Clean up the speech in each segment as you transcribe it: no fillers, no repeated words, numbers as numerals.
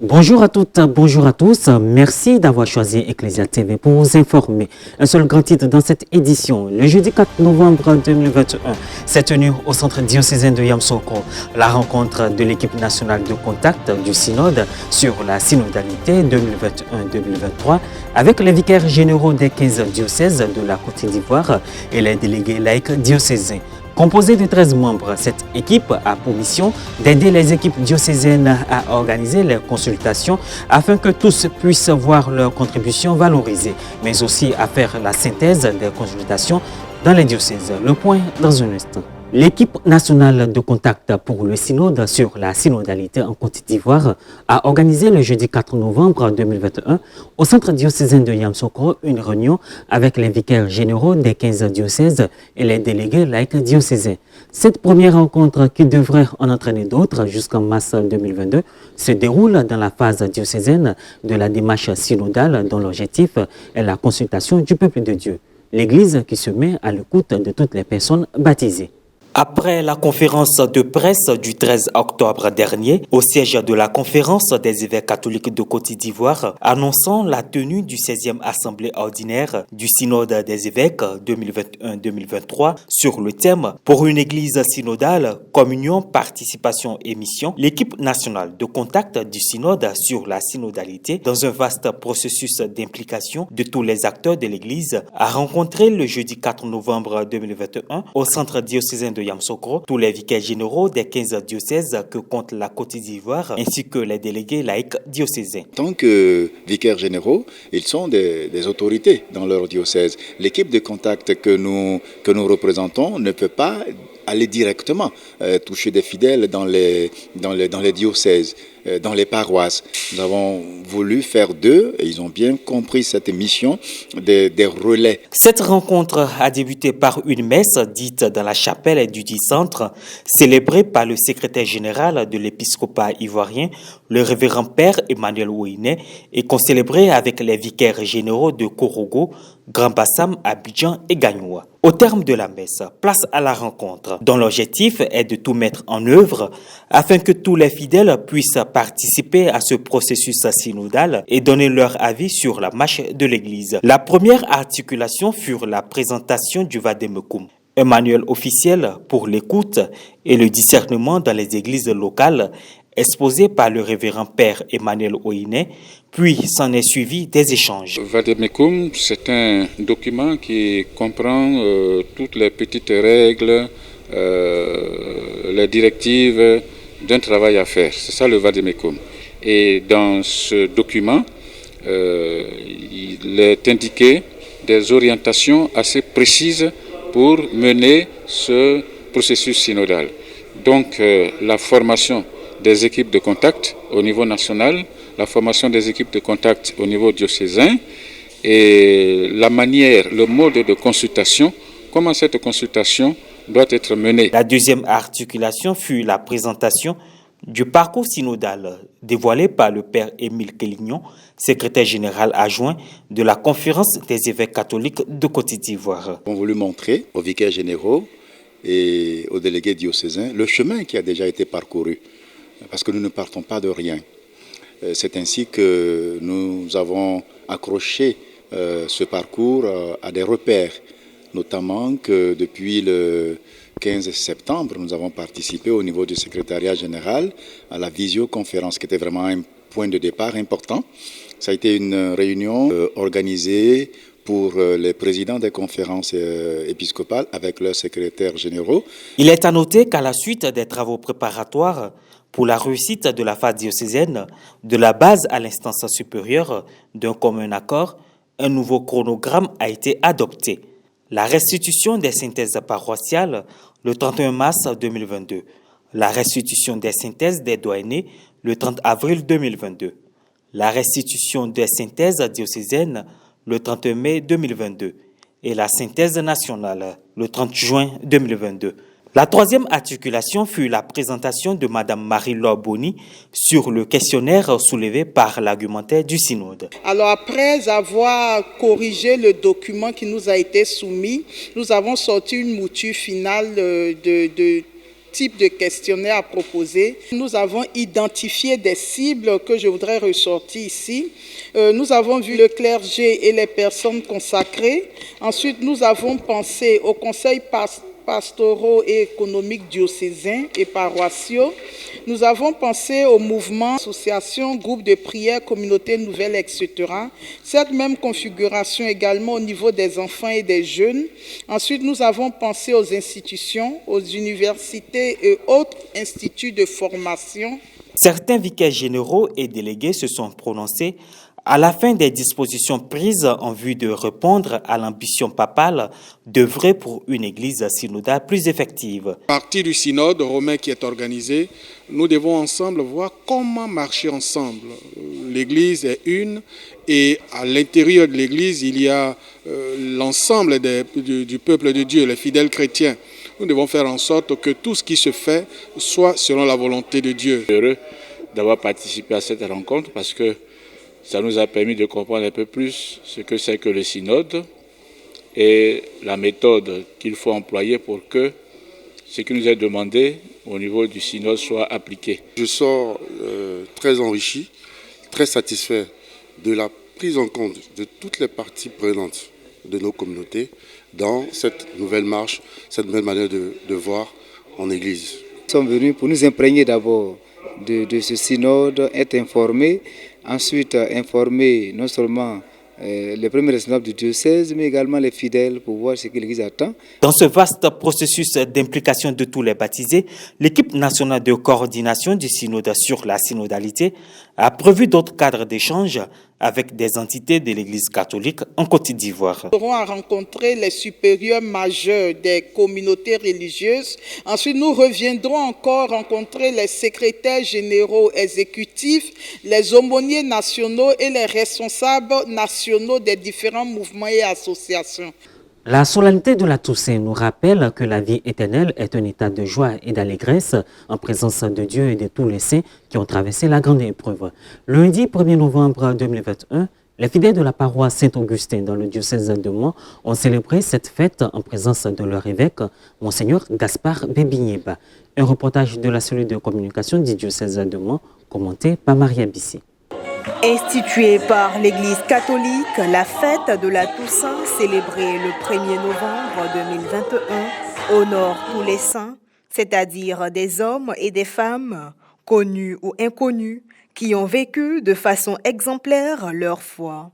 Bonjour à toutes, bonjour à tous. Merci d'avoir choisi Ecclesia TV pour vous informer. Un seul grand titre dans cette édition. Le jeudi 4 novembre 2021 s'est tenu au centre diocésain de Yamoussoukro la rencontre de l'équipe nationale de contact du synode sur la synodalité 2021-2023 avec les vicaires généraux des 15 diocèses de la Côte d'Ivoire et les délégués laïcs diocésains. Composée de 13 membres, cette équipe a pour mission d'aider les équipes diocésaines à organiser les consultations afin que tous puissent voir leurs contributions valorisées, mais aussi à faire la synthèse des consultations dans les diocèses. Le point dans un instant. L'équipe nationale de contact pour le synode sur la synodalité en Côte d'Ivoire a organisé le jeudi 4 novembre 2021 au centre diocésain de Yamoussoukro une réunion avec les vicaires généraux des 15 diocèses et les délégués laïcs diocésains. Cette première rencontre, qui devrait en entraîner d'autres jusqu'en mars 2022, se déroule dans la phase diocésaine de la démarche synodale dont l'objectif est la consultation du peuple de Dieu. L'Église qui se met à l'écoute de toutes les personnes baptisées. Après la conférence de presse du 13 octobre dernier, au siège de la conférence des évêques catholiques de Côte d'Ivoire, annonçant la tenue du 16e assemblée ordinaire du synode des évêques 2021-2023 sur le thème « Pour une église synodale, communion, participation et mission », l'équipe nationale de contact du synode sur la synodalité, dans un vaste processus d'implication de tous les acteurs de l'église, a rencontré le jeudi 4 novembre 2021 au centre diocésain de Yamoussoukro tous les vicaires généraux des 15 diocèses que compte la Côte d'Ivoire ainsi que les délégués laïcs diocésains. En tant que vicaires généraux, ils sont des autorités dans leur diocèse. L'équipe de contact que nous représentons ne peut pas aller directement toucher des fidèles dans les diocèses, dans les paroisses. Nous avons voulu faire d'eux, et ils ont bien compris cette mission, des relais. Cette rencontre a débuté par une messe dite dans la chapelle du dit centre, célébrée par le secrétaire général de l'épiscopat ivoirien, le révérend père Emmanuel Ouiné, et concélébrée avec les vicaires généraux de Korogo, Grand Bassam, Abidjan et Gagnoua. Au terme de la messe, place à la rencontre, dont l'objectif est de tout mettre en œuvre afin que tous les fidèles puissent participer à ce processus synodal et donner leur avis sur la marche de l'Église. La première articulation fut la présentation du Vademecum, un manuel officiel pour l'écoute et le discernement dans les églises locales, exposé par le révérend père Emmanuel Ouiné, puis s'en est suivi des échanges. Vademecum, c'est un document qui comprend toutes les petites règles, les directives d'un travail à faire. C'est ça le Vademecum. Et dans ce document, il est indiqué des orientations assez précises pour mener ce processus synodal. Donc la formation des équipes de contact au niveau national, la formation des équipes de contact au niveau diocésain et la manière, le mode de consultation, comment cette consultation doit être menée. La deuxième articulation fut la présentation du parcours synodal dévoilé par le père Émile Kélignon, secrétaire général adjoint de la conférence des évêques catholiques de Côte d'Ivoire. On a voulu montrer aux vicaires généraux et aux délégués diocésains le chemin qui a déjà été parcouru, parce que nous ne partons pas de rien. C'est ainsi que nous avons accroché ce parcours à des repères, notamment que depuis le 15 septembre, nous avons participé au niveau du secrétariat général à la visioconférence, qui était vraiment un point de départ important. Ça a été une réunion organisée pour les présidents des conférences épiscopales avec leurs secrétaires généraux. Il est à noter qu'à la suite des travaux préparatoires pour la réussite de la phase diocésaine, de la base à l'instance supérieure d'un commun accord, un nouveau chronogramme a été adopté. La restitution des synthèses paroissiales le 31 mars 2022. La restitution des synthèses des doyennés le 30 avril 2022. La restitution des synthèses diocésaines le 31 mai 2022. Et la synthèse nationale le 30 juin 2022. La troisième articulation fut la présentation de Mme Marie-Laure Boni sur le questionnaire soulevé par l'argumentaire du synode. Alors après avoir corrigé le document qui nous a été soumis, nous avons sorti une mouture finale type de questionnaire à proposer. Nous avons identifié des cibles que je voudrais ressortir ici. Nous avons vu le clergé et les personnes consacrées. Ensuite, nous avons pensé au conseil pastoraux et économiques diocésains et paroissiaux. Nous avons pensé aux mouvements, associations, groupes de prière, communautés nouvelles, etc. Cette même configuration également au niveau des enfants et des jeunes. Ensuite, nous avons pensé aux institutions, aux universités et autres instituts de formation. Certains vicaires généraux et délégués se sont prononcés à la fin des dispositions prises en vue de répondre à l'ambition papale d'œuvrer pour une église synodale plus effective. À partir du synode romain qui est organisé, nous devons ensemble voir comment marcher ensemble. L'église est une et à l'intérieur de l'église, il y a l'ensemble du peuple de Dieu, les fidèles chrétiens. Nous devons faire en sorte que tout ce qui se fait soit selon la volonté de Dieu. Heureux d'avoir participé à cette rencontre parce que ça nous a permis de comprendre un peu plus ce que c'est que le synode et la méthode qu'il faut employer pour que ce qui nous est demandé au niveau du synode soit appliqué. Je sors très enrichi, très satisfait de la prise en compte de toutes les parties prenantes de nos communautés dans cette nouvelle marche, cette nouvelle manière de voir en Église. Nous sommes venus pour nous imprégner d'abord de ce synode, être informés, ensuite informer non seulement les premiers responsables du diocèse, mais également les fidèles pour voir ce que l'Église attend. Dans ce vaste processus d'implication de tous les baptisés, l'équipe nationale de coordination du synode sur la synodalité a prévu d'autres cadres d'échange avec des entités de l'Église catholique en Côte d'Ivoire. Nous aurons à rencontrer les supérieurs majeurs des communautés religieuses. Ensuite, nous reviendrons encore rencontrer les secrétaires généraux exécutifs, les aumôniers nationaux et les responsables nationaux des différents mouvements et associations. La solennité de la Toussaint nous rappelle que la vie éternelle est un état de joie et d'allégresse en présence de Dieu et de tous les saints qui ont traversé la grande épreuve. Lundi 1er novembre 2021, les fidèles de la paroisse Saint-Augustin dans le diocèse de Mans ont célébré cette fête en présence de leur évêque, Monseigneur Gaspard Bébigneba. Un reportage de la cellule de communication du diocèse de Mans, commenté par Maria Bissi. Instituée par l'Église catholique, la fête de la Toussaint, célébrée le 1er novembre 2021, honore tous les saints, c'est-à-dire des hommes et des femmes, connus ou inconnus, qui ont vécu de façon exemplaire leur foi.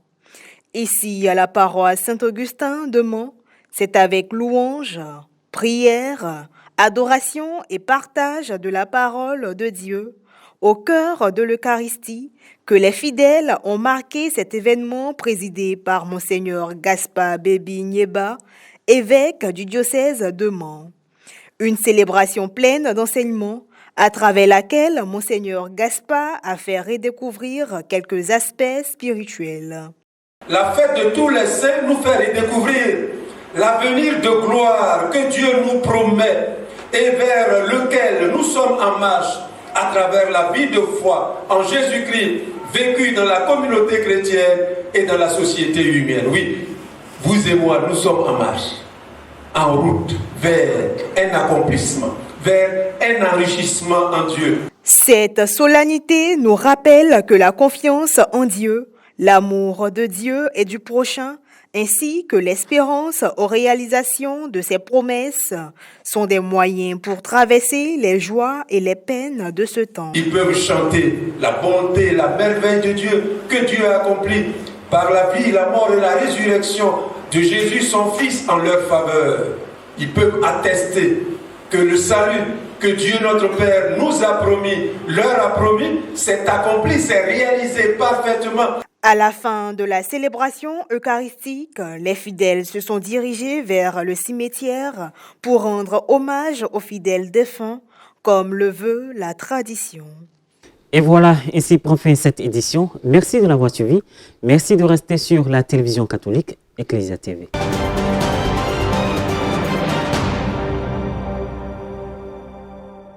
Ici, à la paroisse Saint-Augustin de Mans, c'est avec louange, prière, adoration et partage de la parole de Dieu, au cœur de l'Eucharistie, que les fidèles ont marqué cet événement présidé par Monseigneur Gaspard Bébigneba, évêque du diocèse de Mans. Une célébration pleine d'enseignements, à travers laquelle Monseigneur Gaspard a fait redécouvrir quelques aspects spirituels. La fête de tous les saints nous fait redécouvrir l'avenir de gloire que Dieu nous promet et vers lequel nous sommes en marche à travers la vie de foi en Jésus-Christ, vécu dans la communauté chrétienne et dans la société humaine. Oui, vous et moi, nous sommes en marche, en route vers un accomplissement, vers un enrichissement en Dieu. Cette solennité nous rappelle que la confiance en Dieu, l'amour de Dieu et du prochain, ainsi que l'espérance aux réalisations de ses promesses sont des moyens pour traverser les joies et les peines de ce temps. Ils peuvent chanter la bonté et la merveille de Dieu que Dieu a accompli par la vie, la mort et la résurrection de Jésus, son Fils, en leur faveur. Ils peuvent attester que le salut que Dieu notre Père nous a promis, leur a promis, s'est accompli, s'est réalisé parfaitement. À la fin de la célébration eucharistique, les fidèles se sont dirigés vers le cimetière pour rendre hommage aux fidèles défunts, comme le veut la tradition. Et voilà, ainsi prend fin cette édition. Merci de l'avoir suivi. Merci de rester sur la télévision catholique Ecclesia TV.